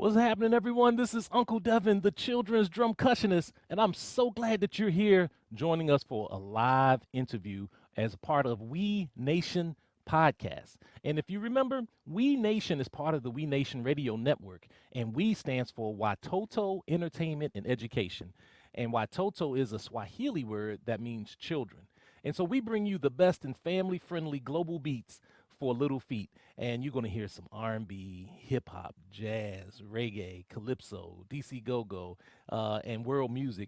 What's happening, everyone? This is Uncle Devin, the children's drum cushionist, and I'm so glad that you're here joining us for a live interview as a part of We Nation podcast. And if you remember, We Nation is part of the We Nation radio network, and We stands for Watoto Entertainment and Education. And Watoto is a Swahili word that means children. And so we bring you the best in family-friendly global beats for little feet, and you're going to hear some R&B, hip hop, jazz, reggae, calypso, DC go-go, and world music,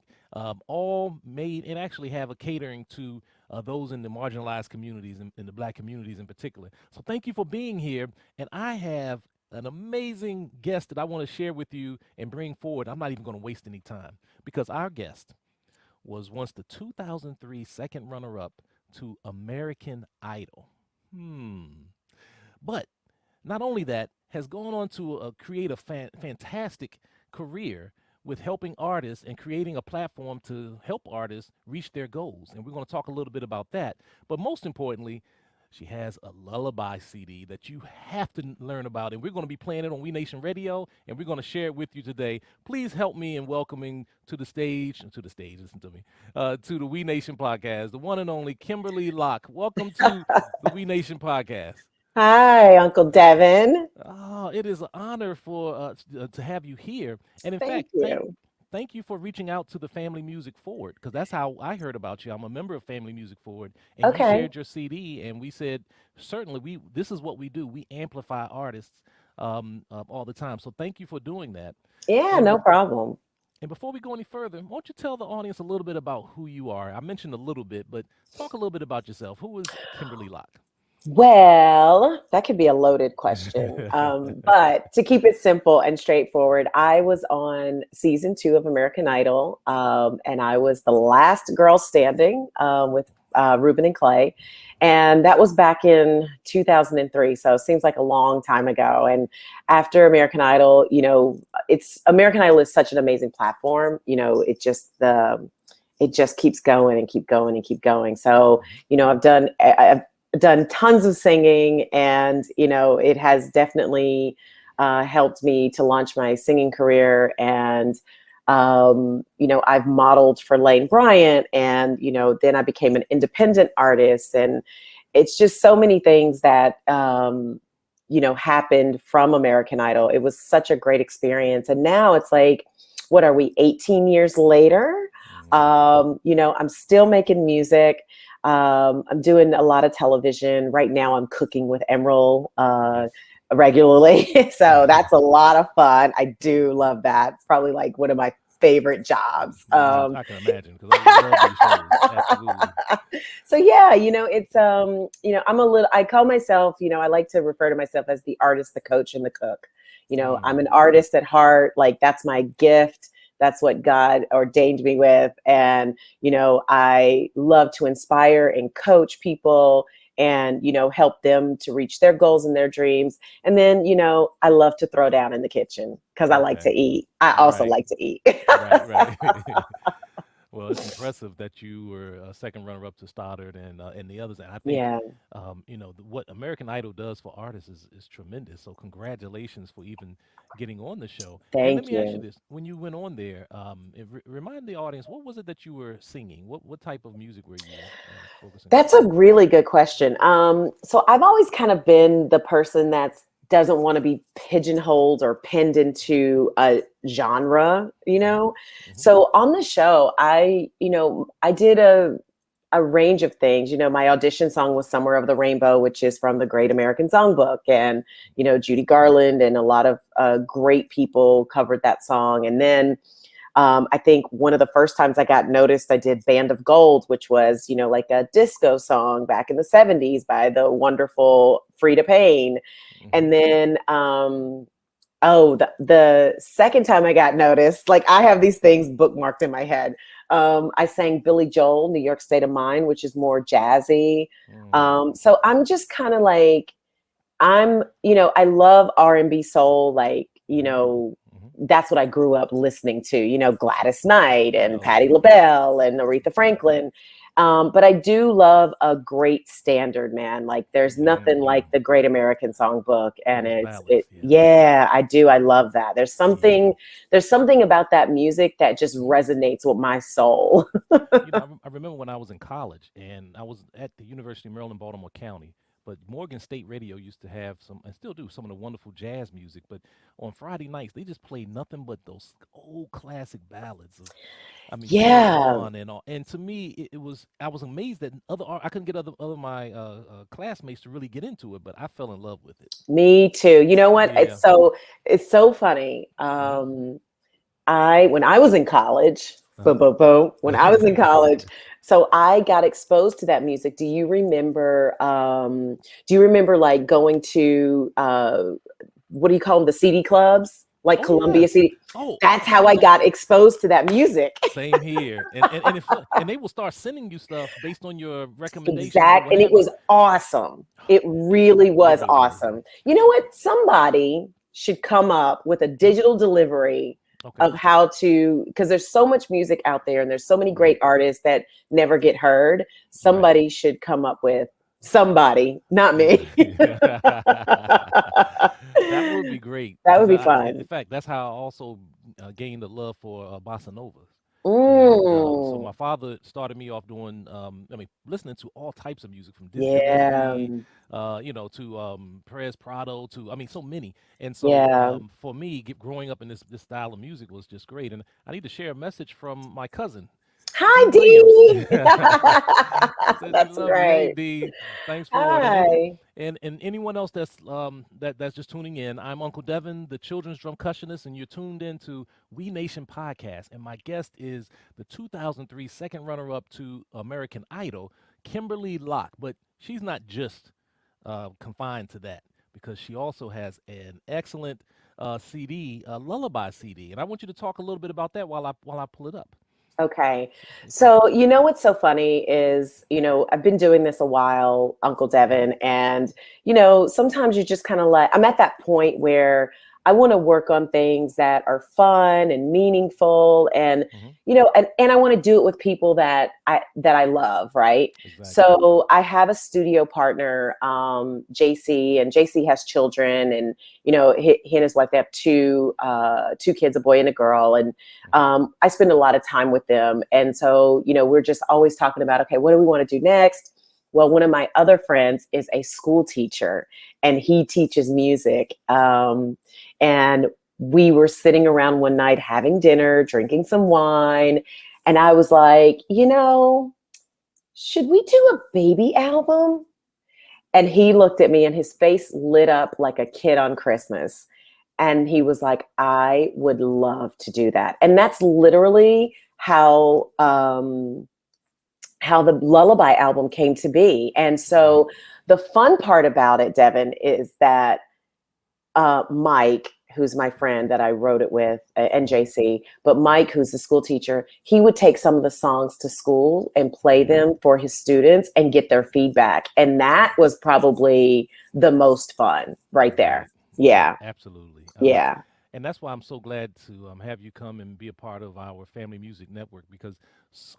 all made and actually have a catering to those in the marginalized communities and in the Black communities in particular. So thank you for being here, and I have an amazing guest that I want to share with you and bring forward. I'm not even going to waste any time because our guest was once the 2003 second runner-up to American Idol. But not only that, has gone on to create a fantastic career with helping artists and creating a platform to help artists reach their goals. And we're going to talk a little bit about that. But most importantly, she has a lullaby CD that you have to learn about. And we're going to be playing it on We Nation Radio, and we're going to share it with you today. Please help me in welcoming to the stage, listen to me, to the We Nation podcast, the one and only Kimberley Locke. Welcome to the We Nation podcast. Hi, Uncle Devin. Oh, it is an honor for to have you here. And in Thank fact, you. thank you for reaching out to the Family Music Forward, because that's how I heard about you. I'm a member of Family Music Forward, and you Okay. shared your CD, and we said certainly we this is what we do. We amplify artists all the time. So thank you for doing that. Yeah, And no problem. and before we go any further, why don't you tell the audience a little bit about who you are? I mentioned a little bit, but talk a little bit about yourself. Who is Kimberly Locke? Well, that could be a loaded question. But to keep it simple and straightforward, I was on season 2 of American Idol, and I was the last girl standing with Ruben and Clay. And that was back in 2003. So it seems like a long time ago. And after American Idol, American Idol is such an amazing platform. It just keeps going and keep going and keep going. So, I've done tons of singing, and it has definitely helped me to launch my singing career. And I've modeled for Lane Bryant, and then I became an independent artist, and it's just so many things that happened from American Idol. It was such a great experience, and now it's like, what are we, 18 years later? I'm still making music. I'm doing a lot of television. Right now I'm cooking with Emerald regularly. So that's a lot of fun. I do love that. It's probably like one of my favorite jobs. I can imagine, because I love these shows. Absolutely. So yeah, I call myself, I like to refer to myself as the artist, the coach, and the cook. I'm an artist at heart. Like, that's my gift. That's what God ordained me with. And, I love to inspire and coach people and, help them to reach their goals and their dreams. And then, I love to throw down in the kitchen because I like to eat. I also like to eat. Right. Well, it's impressive that you were a second runner-up to Stoddard and the others. And I think, Yeah. what American Idol does for artists is tremendous. So congratulations for even getting on the show. And let Thank me ask you you. this: when you went on there, remind the audience, what was it that you were singing? What type of music were you focusing on? That's a really good question. So I've always kind of been the person that doesn't want to be pigeonholed or pinned into a genre. Hmm. So on the show, I did a range of things. My audition song was Somewhere Over the Rainbow, which is from the Great American Songbook. And, Judy Garland and a lot of great people covered that song. And then I think one of the first times I got noticed, I did Band of Gold, which was, like a disco song back in the 70s by the wonderful Frida Payne. Hmm. And then, the second time I got noticed, like, I have these things bookmarked in my head. I sang Billy Joel, New York State of Mind, which is more jazzy. So I'm just kind of like, I love R&B soul, like, Hmm. that's what I grew up listening to, Gladys Knight and Oh Patti yeah. LaBelle and Aretha Franklin. But I do love a great standard, man. Like there's nothing Mm-hmm. like the Great American Songbook, and Those it's ballads, it. yeah. Yeah, I do. I love that. Yeah. There's something about that music that just resonates with my soul. I remember when I was in college and I was at the University of Maryland, Baltimore County. But Morgan State Radio used to have some, and still do, some of the wonderful jazz music. But on Friday nights, they just play nothing but those old classic ballads of, I mean, King Yeah, Von and all. And to me, it was, I was amazed that I couldn't get other my classmates to really get into it, but I fell in love with it. me too. You know what? Yeah. It's so funny. Hmm. I when I was in college, Uh-huh. when I was in college, so I got exposed to that music. Do you remember like going to what do you call them, the CD clubs, like Oh Columbia yes. CD? Oh, That's how I got exposed to that music. same here. And they will start sending you stuff based on your recommendations or Exact, what and it have you. was awesome. It It, really it was really is. awesome. You know what? Somebody should come up with a Mhm. digital delivery Okay. of how to, because there's so much music out there and there's so many great Right. artists that never get heard. Right. Somebody should come up with somebody, not me. That would be great That would because be in fun. fact, that's how I also gained a love for bossa novas. And so Mm, my father started me off doing, I mean, listening to all types of music from Dizzy yeah, Gillespie, to Perez Prado, to I mean, so many. And so yeah. for me, growing up in this style of music was just great. And I need to share a message from my cousin, D Hi, Williams. Dee. She said she That's loves you. Hey great. D, thanks for it. Hi. And anyone else that's just tuning in, I'm Uncle Devin, the children's drumcussionist, and you're tuned in to We Nation podcast. And my guest is the 2003 second runner-up to American Idol, Kimberly Locke. But she's not just confined to that because she also has an excellent CD, a lullaby CD. And I want you to talk a little bit about that while I pull it up. Okay. Okay. So, you know what's so funny is, I've been doing this a while, Uncle Hmm. Devin, and, sometimes you just kind of like, I'm at that point where I want to work on things that are fun and meaningful and, Hmm. and I want to do it with people that I love, right? Exactly. So I have a studio partner, JC, and JC has children, and he and his wife, they have two kids, a boy and a girl, and Hmm. I spend a lot of time with them. And so, we're just always talking about, okay, what do we want to do next? Well, one of my other friends is a school teacher and he teaches music. And we were sitting around one night having dinner, drinking some wine. And I was like, should we do a baby album? And he looked at me and his face lit up like a kid on Christmas. And he was like, I would love to do that. And that's literally how the Lullaby album came to be. And Right. so the fun part about it, Devin, is that Mike, who's my friend that I wrote it with, and Hmm. JC, but Hmm. Mike, who's the school teacher, he would take some of the songs to school and play Hmm. them for his students and get their feedback. And that was probably the most fun right there. Right. Right. Yeah. Absolutely. Yeah. And that's why I'm so glad to have you come and be a part of our Family Music Network because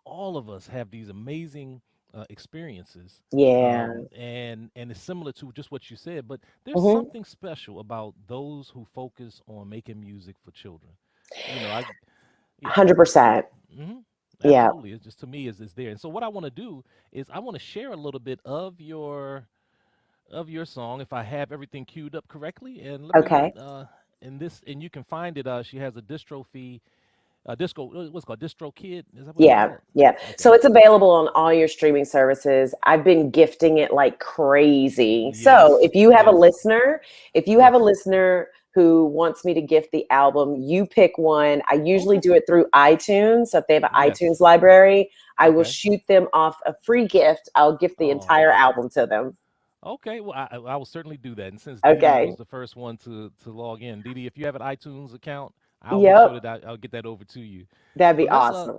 all of us have these amazing experiences, Yeah. and it's similar to just what you said. But there's Hmm. something special about those who focus on making music for children. You know, I yeah. 100%. Hmm. Yeah. Absolutely. It's just to me is there. And so what I want to do is I want to share a little bit of your song if I have everything queued up correctly. And let me Okay. in this and you can find it. She has a dystrophy, disco. What's it called Distro Kid? Is that what it's Yeah, called? yeah. So Okay. it's available on all your streaming services. I've been gifting it like crazy. So Yes. Yes. if you have a Yes. listener who wants me to gift the album, you pick one. I usually Okay. do it through iTunes. So if they have an iTunes Yes. library, I will Okay. shoot them off a free gift. I'll gift the entire Oh. album to them. Okay. Well, I will certainly do that. And since Dee Dee Okay. was the first one to log in, Dee Dee, if you have an iTunes account, I'll make sure Yep. that I'll get that over to you. That'd be But awesome.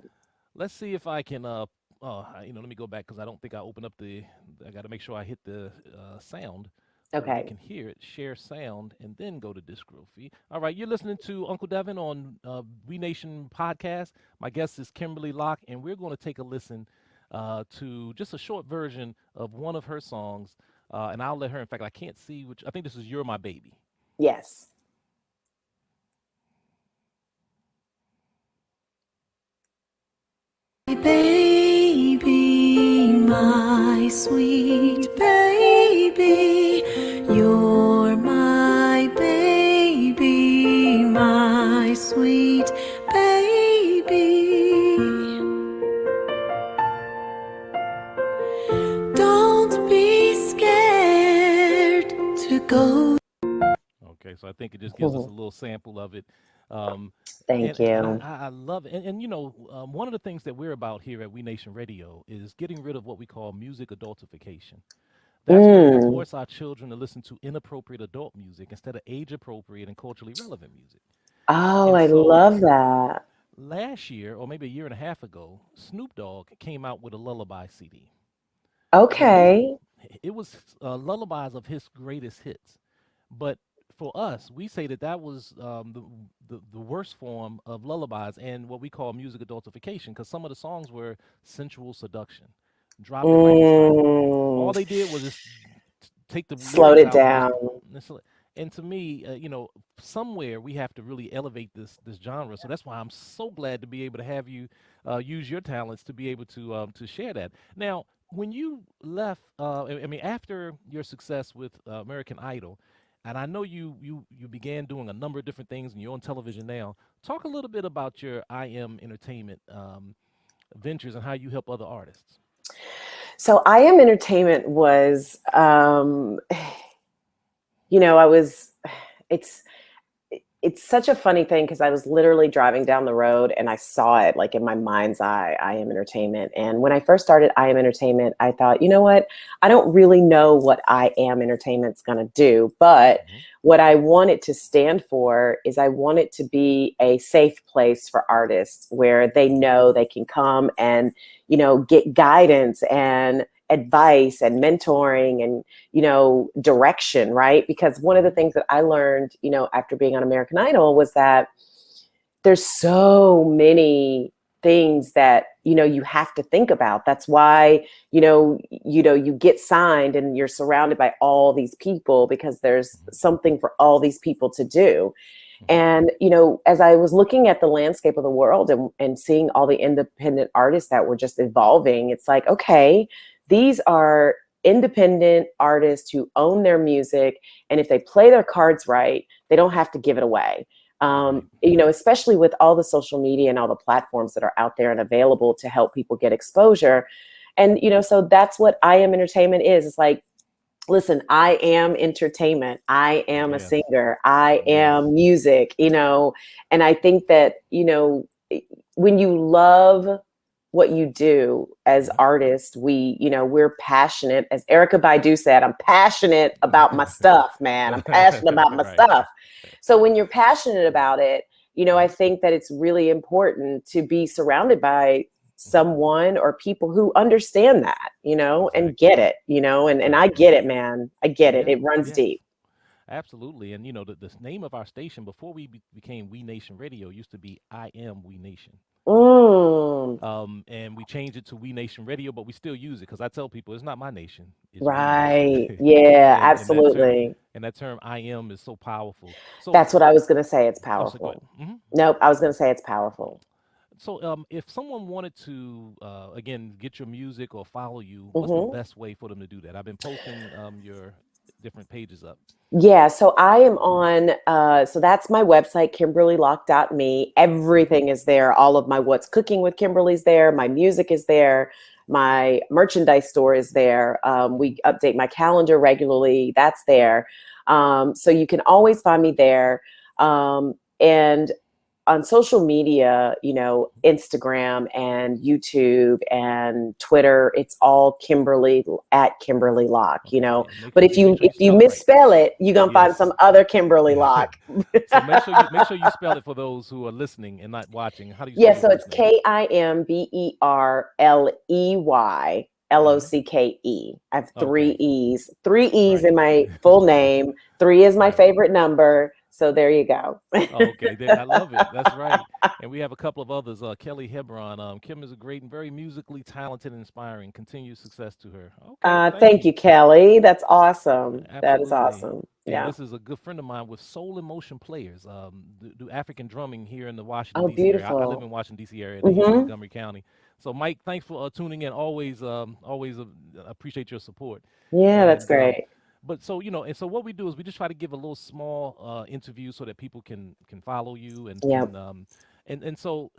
let's see if I can let me go back because I don't think I opened up the. I got to make sure I hit the sound so that we Okay. can hear it. Share sound and then go to discography. All right, you're listening to Uncle Devin on We Nation podcast. My guest is Kimberly Locke, and we're going to take a listen to just a short version of one of her songs. And I'll let her, in fact, I can't see which, I think this is You're My Baby. Yes. Baby, my sweet baby, you're my baby, my sweet baby. Don't be scared to go. Okay, so I think it just gives us a little sample of it. Um, Thank and you. I love it. And you know, one of the things that we're about here at We Nation Radio is getting rid of what we call music adultification. That's when we Mm. force our children to listen to inappropriate adult music instead of age appropriate and culturally relevant music. Oh, And I so love that. last year, or maybe a year and a half ago, Snoop Dogg came out with a lullaby CD. And Okay. it was lullabies of his greatest hits. But for us, we say that that was the worst form of lullabies and what we call music adultification, because some of the songs were sensual seduction. Drop it like it's hot. All Mm. they did was just take the Slowed lyrics it out and just. down. And to me, you know, somewhere we have to really elevate this genre. So that's why I'm so glad to be able to have you use your talents to be able to share that. Now, when you left, I mean, after your success with American Idol, and I know you began doing a number of different things, and you're on television now. Talk a little bit about your I Am Entertainment ventures and how you help other artists. So I Am Entertainment was, I was, it's, it's such a funny thing because I was literally driving down the road and I saw it like in my mind's eye, I Am Entertainment. And when I first started I Am Entertainment, I thought, you know what? I don't really know what I Am Entertainment's going to do, but Hmm. what I want it to stand for is I want it to be a safe place for artists where they know they can come and, get guidance and advice and mentoring and direction, right? Because one of the Hmm. things that I learned, after being on American Idol was that there's so many things that you have to think about. That's why you get signed and you're surrounded by all these people because there's Hmm. something for all these people to do. Hmm. And as I was looking at the landscape of the world and seeing all the independent artists that were just evolving, it's like, okay, these are independent artists who own their music, and if they play their cards right, they don't have to give it away. Right. Especially with all the social media and all the platforms that are out there and available to help people get exposure. And so that's what I Am Entertainment is. It's like, listen, I am entertainment. I am a Yes. singer. I Yes. am music, and I think that, when you love what you do as Hmm. artists, we're passionate. As Erica Baidu said, I'm passionate about my stuff, man. I'm passionate about my Right. stuff. So when you're passionate about it, I think that it's really important to be surrounded by Hmm. someone or people who understand that, and Exactly. get it, and I Exactly. get it, man. I get it. Yeah. It runs Yes. deep. Absolutely. And you know, the name of our station before we became We Nation Radio used to be I Am We Nation. Mm, And we changed it to We Nation Radio, but we still use it because I tell people it's not my nation, it's we nation. right. Yeah, And that term absolutely. I am is so powerful. So That's what I was going to say. It's also go ahead. powerful. Hmm. Nope. I was going to say it's powerful. So if someone wanted to again get your music or follow you, what's the Hmm. best way for them to do that? I've been posting your different pages up. Yeah, so I am on, so that's my website, KimberleyLocke.me. Hmm. Everything is there. All of my What's Cooking with Kimberly's there. My music is there. My merchandise store is there. We update my calendar regularly. That's there. So you can always find me there. And on social media, Instagram and YouTube and Twitter, it's all Kimberly at Kimberly Locke, Okay, and But if make you sure if you you spell it right. misspell it, you're gonna find some Yes. other Kimberly Locke. So make sure you spell it for those who are listening and not watching. How do you spell Yeah, your so it's first name? Hmm. KIMBERLEYLOCKE. I have three Okay. E's. Three E's Right. in my full name. Three is my Right. favorite number. So there you go. Okay, I love it. That's right. And we have a couple of others. Kelly Hebron. Kim is a great and very musically talented and inspiring. Continued success to her. Okay, thank Thank you. you, Kelly. That's awesome. That is Absolutely. awesome. And Yeah. this is a good friend of mine with Soul in Motion Players. Do African drumming here in the Washington Oh, D.C. area. I live beautiful. in Washington D.C. area, and he's in Hmm. Montgomery County. So, Mike, thanks for tuning in. Always appreciate your support. Yeah, that's And great. but so and so what we do is we just try to give a little small interview so that people can follow you and Yeah. can and so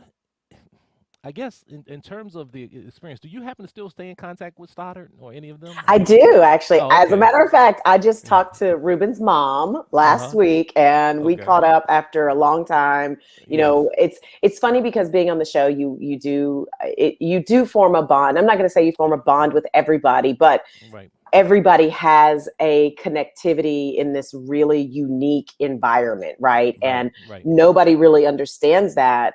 I guess in terms of the experience, do you happen to still stay in contact with Stoddard or any of them? I do actually. Oh, As a okay. matter of fact, I just talked to Ruben's mom Uh last huh. week and we Okay. caught up after a long time. You Yes. know, it's funny because being on the show, you do form a bond. I'm not going to say you form a bond with everybody, but Right. everybody has a connectivity in this really unique environment, right? Right. And Right. nobody really understands that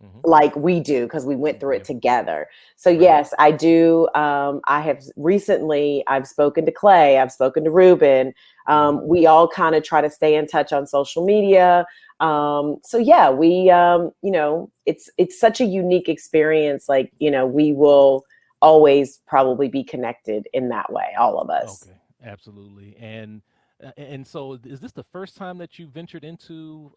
Mm-hmm. like we do because we went through it Yep. together. So Right. yes, I do. I have recently. I've spoken to Clay. I've spoken to Ruben. Mm-hmm. We all kind of try to stay in touch on social media. So yeah, we. It's such a unique experience. Like we will always probably be connected in that way. All of us. Okay. Absolutely. And so is this the first time that you ventured into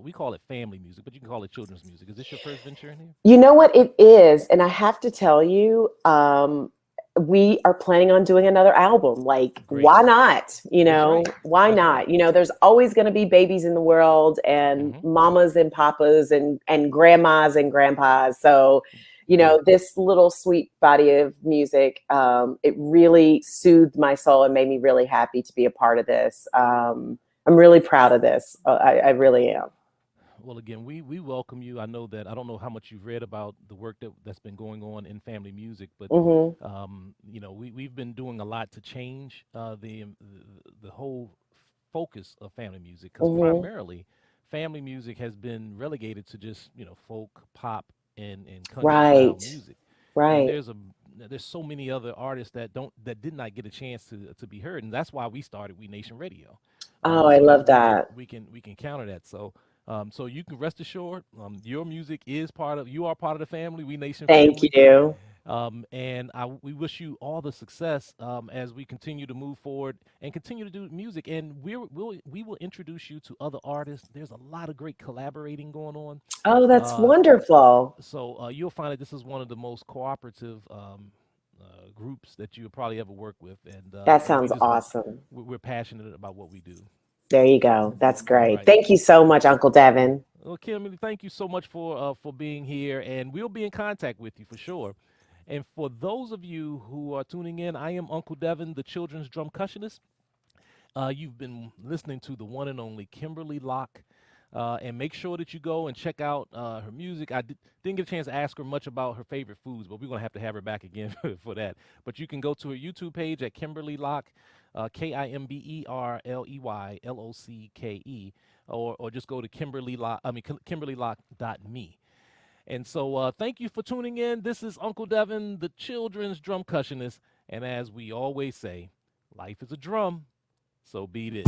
we call it family music, but you can call it children's music. Is this your first venture in here? You know what it is, and I have to tell you, we are planning on doing another album. Like, Great. why not? That's right. Why That's right. not? There's always going to be babies in the world, and Mm-hmm. mamas and papas, and grandmas and grandpas. So, Right. this little sweet body of music, it really soothed my soul and made me really happy to be a part of this. I'm really proud of this. I really am. Well, again, we welcome you. I know that I don't know how much you've read about the work that's been going on in family music, but Hmm. we've been doing a lot to change the whole focus of family music because Hmm. primarily family music has been relegated to just folk, pop, and country style Right. music, and Right. there's so many other artists that did not get a chance to be heard, and that's why we started We Nation Radio, Oh, I so that love that. we can counter that. So you can rest assured, your music is you are part of the family, We Nation Thank family. you. And we wish you all the success as we continue to move forward and continue to do music. And we will introduce you to other artists. There's a lot of great collaborating going on. Oh, that's Uh, wonderful. so you'll find that this is one of the most cooperative groups that you'll probably ever work with. That And sounds awesome. we're passionate about what we do. There you go. That's All great. right. Thank you so much, Uncle Devin. Well, Kim, thank you so much for being here, and we'll be in contact with you for sure. And for those of you who are tuning in, I am Uncle Devin, the children's drum cushionist. You've been listening to the one and only Kimberly Locke. And make sure that you go and check out her music. Didn't get a chance to ask her much about her favorite foods, but we're going to have her back again for that. But you can go to her YouTube page at Kimberly Locke, Kimberley Locke, or just go to KimberlyLocke.me. And so thank you for tuning in. This is Uncle Devin, the children's drum cushionist. And as we always say, life is a drum, so beat it.